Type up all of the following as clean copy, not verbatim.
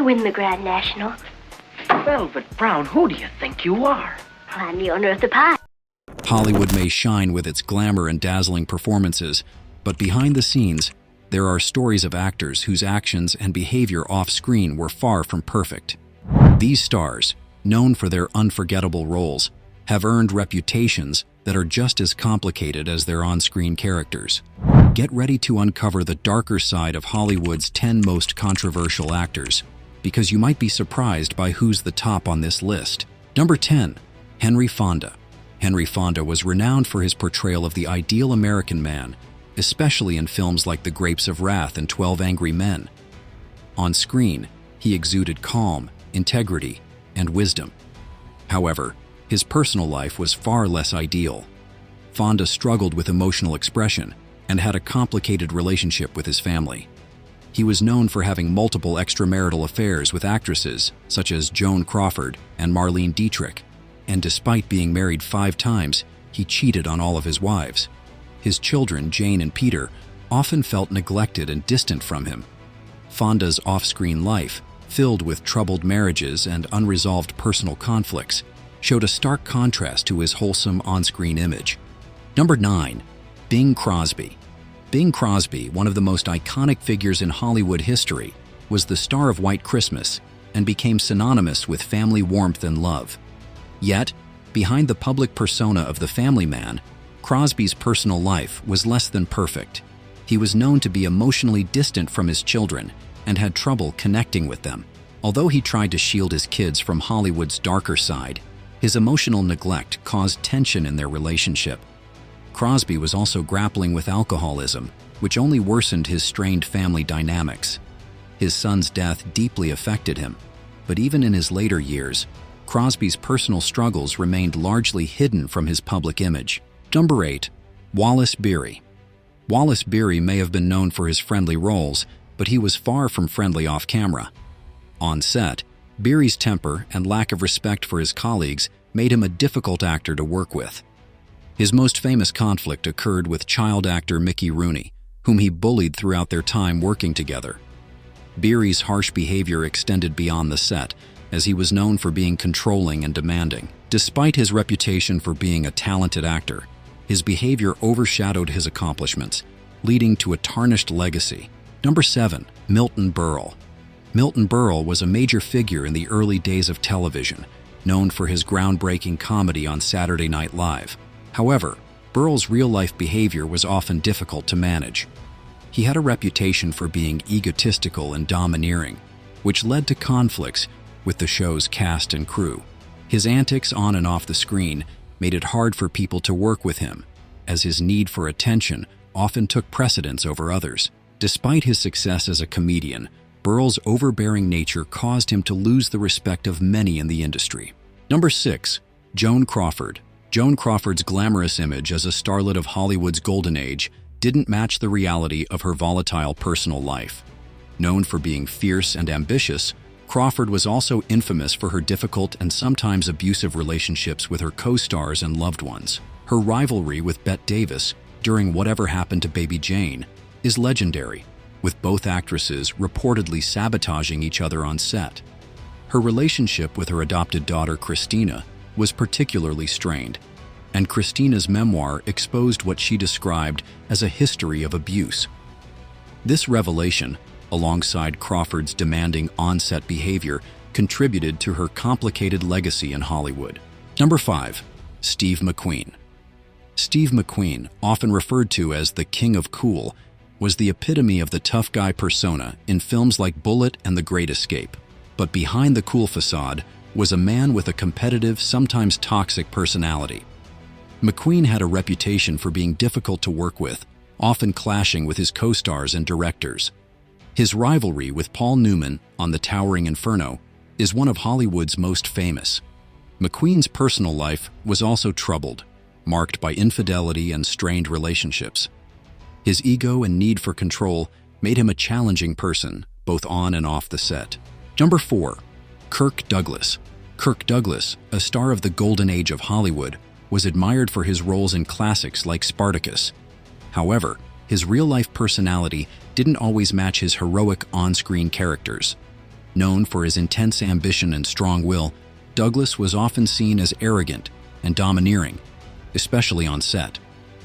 I win the Grand National. Velvet Brown, who do you think you are? I'm the owner of the pie. Hollywood may shine with its glamour and dazzling performances, but behind the scenes, there are stories of actors whose actions and behavior off-screen were far from perfect. These stars, known for their unforgettable roles, have earned reputations that are just as complicated as their on-screen characters. Get ready to uncover the darker side of Hollywood's 10 most controversial actors, because you might be surprised by who's the top on this list. Number 10. Henry Fonda. Henry Fonda was renowned for his portrayal of the ideal American man, especially in films like The Grapes of Wrath and 12 Angry Men. On screen, he exuded calm, integrity, and wisdom. However, his personal life was far less ideal. Fonda struggled with emotional expression and had a complicated relationship with his family. He was known for having multiple extramarital affairs with actresses such as Joan Crawford and Marlene Dietrich, and despite being married 5 times, he cheated on all of his wives. His children, Jane and Peter, often felt neglected and distant from him. Fonda's off-screen life, filled with troubled marriages and unresolved personal conflicts, showed a stark contrast to his wholesome on-screen image. Number 9. Bing Crosby. Bing Crosby, one of the most iconic figures in Hollywood history, was the star of White Christmas and became synonymous with family warmth and love. Yet, behind the public persona of the family man, Crosby's personal life was less than perfect. He was known to be emotionally distant from his children and had trouble connecting with them. Although he tried to shield his kids from Hollywood's darker side, his emotional neglect caused tension in their relationship. Crosby was also grappling with alcoholism, which only worsened his strained family dynamics. His son's death deeply affected him, but even in his later years, Crosby's personal struggles remained largely hidden from his public image. Number 8. Wallace Beery. Wallace Beery may have been known for his friendly roles, but he was far from friendly off-camera. On set, Beery's temper and lack of respect for his colleagues made him a difficult actor to work with. His most famous conflict occurred with child actor Mickey Rooney, whom he bullied throughout their time working together. Beery's harsh behavior extended beyond the set, as he was known for being controlling and demanding. Despite his reputation for being a talented actor, his behavior overshadowed his accomplishments, leading to a tarnished legacy. Number 7. Milton Burl. Milton Burl was a major figure in the early days of television, known for his groundbreaking comedy on Saturday Night Live. However, Burl's real-life behavior was often difficult to manage. He had a reputation for being egotistical and domineering, which led to conflicts with the show's cast and crew. His antics on and off the screen made it hard for people to work with him, as his need for attention often took precedence over others. Despite his success as a comedian, Burl's overbearing nature caused him to lose the respect of many in the industry. Number 6. Joan Crawford. Joan Crawford's glamorous image as a starlet of Hollywood's golden age didn't match the reality of her volatile personal life. Known for being fierce and ambitious, Crawford was also infamous for her difficult and sometimes abusive relationships with her co-stars and loved ones. Her rivalry with Bette Davis during Whatever Happened to Baby Jane is legendary, with both actresses reportedly sabotaging each other on set. Her relationship with her adopted daughter Christina was particularly strained, and Christina's memoir exposed what she described as a history of abuse. This revelation, alongside Crawford's demanding on-set behavior, contributed to her complicated legacy in Hollywood. Number 5. Steve McQueen. Steve McQueen, often referred to as the King of Cool, was the epitome of the tough guy persona in films like Bullitt and The Great Escape. But behind the cool facade was a man with a competitive, sometimes toxic personality. McQueen had a reputation for being difficult to work with, often clashing with his co-stars and directors. His rivalry with Paul Newman on The Towering Inferno is one of Hollywood's most famous. McQueen's personal life was also troubled, marked by infidelity and strained relationships. His ego and need for control made him a challenging person, both on and off the set. Number 4. Kirk Douglas. Kirk Douglas, a star of the golden age of Hollywood, was admired for his roles in classics like Spartacus. However, his real-life personality didn't always match his heroic on-screen characters. Known for his intense ambition and strong will, Douglas was often seen as arrogant and domineering, especially on set.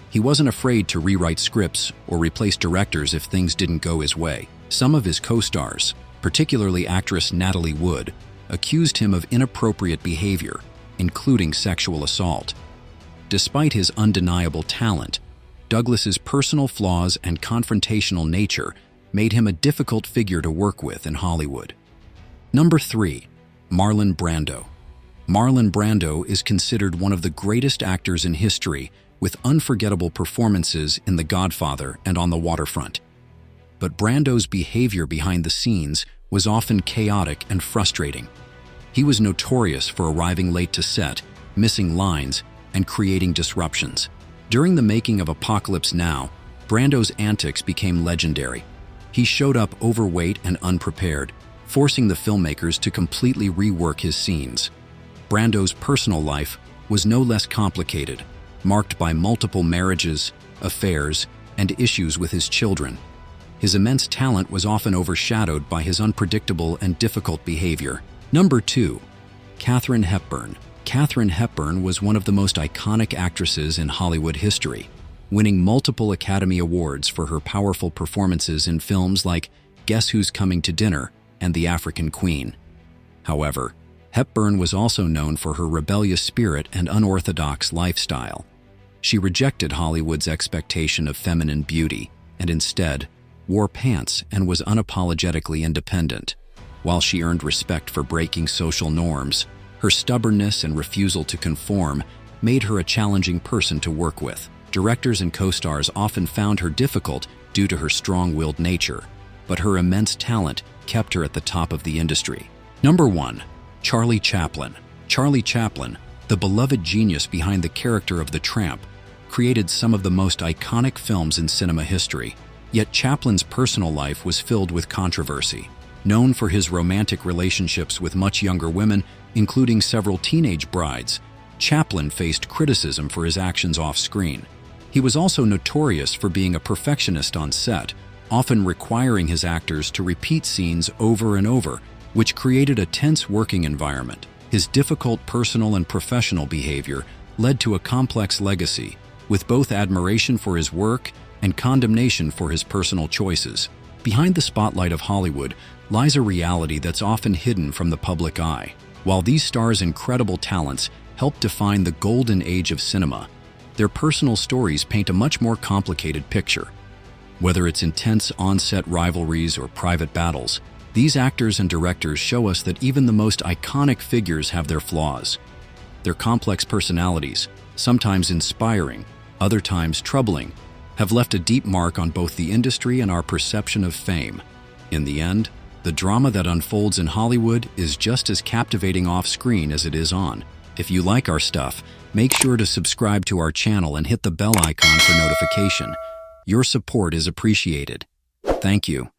He wasn't afraid to rewrite scripts or replace directors if things didn't go his way. Some of his co-stars, particularly actress Natalie Wood, accused him of inappropriate behavior, including sexual assault. Despite his undeniable talent, Douglas's personal flaws and confrontational nature made him a difficult figure to work with in Hollywood. Number 3. Marlon Brando. Marlon Brando is considered one of the greatest actors in history, with unforgettable performances in The Godfather and On the Waterfront. But Brando's behavior behind the scenes was often chaotic and frustrating. He was notorious for arriving late to set, missing lines, and creating disruptions. During the making of Apocalypse Now, Brando's antics became legendary. He showed up overweight and unprepared, forcing the filmmakers to completely rework his scenes. Brando's personal life was no less complicated, marked by multiple marriages, affairs, and issues with his children. His immense talent was often overshadowed by his unpredictable and difficult behavior. Number 2. Katherine Hepburn. Katherine Hepburn was one of the most iconic actresses in Hollywood history, winning multiple Academy Awards for her powerful performances in films like Guess Who's Coming to Dinner and The African Queen. However, Hepburn was also known for her rebellious spirit and unorthodox lifestyle. She rejected Hollywood's expectation of feminine beauty and instead wore pants and was unapologetically independent. While she earned respect for breaking social norms, her stubbornness and refusal to conform made her a challenging person to work with. Directors and co-stars often found her difficult due to her strong-willed nature, but her immense talent kept her at the top of the industry. Number 1. Charlie Chaplin. Charlie Chaplin, the beloved genius behind the character of the Tramp, created some of the most iconic films in cinema history. Yet Chaplin's personal life was filled with controversy. Known for his romantic relationships with much younger women, including several teenage brides, Chaplin faced criticism for his actions off-screen. He was also notorious for being a perfectionist on set, often requiring his actors to repeat scenes over and over, which created a tense working environment. His difficult personal and professional behavior led to a complex legacy, with both admiration for his work and condemnation for his personal choices. Behind the spotlight of Hollywood lies a reality that's often hidden from the public eye. While these stars' incredible talents helped define the golden age of cinema, their personal stories paint a much more complicated picture. Whether it's intense on-set rivalries or private battles, these actors and directors show us that even the most iconic figures have their flaws. Their complex personalities, sometimes inspiring, other times troubling, have left a deep mark on both the industry and our perception of fame. In the end, the drama that unfolds in Hollywood is just as captivating off-screen as it is on. If you like our stuff, make sure to subscribe to our channel and hit the bell icon for notification. Your support is appreciated. Thank you.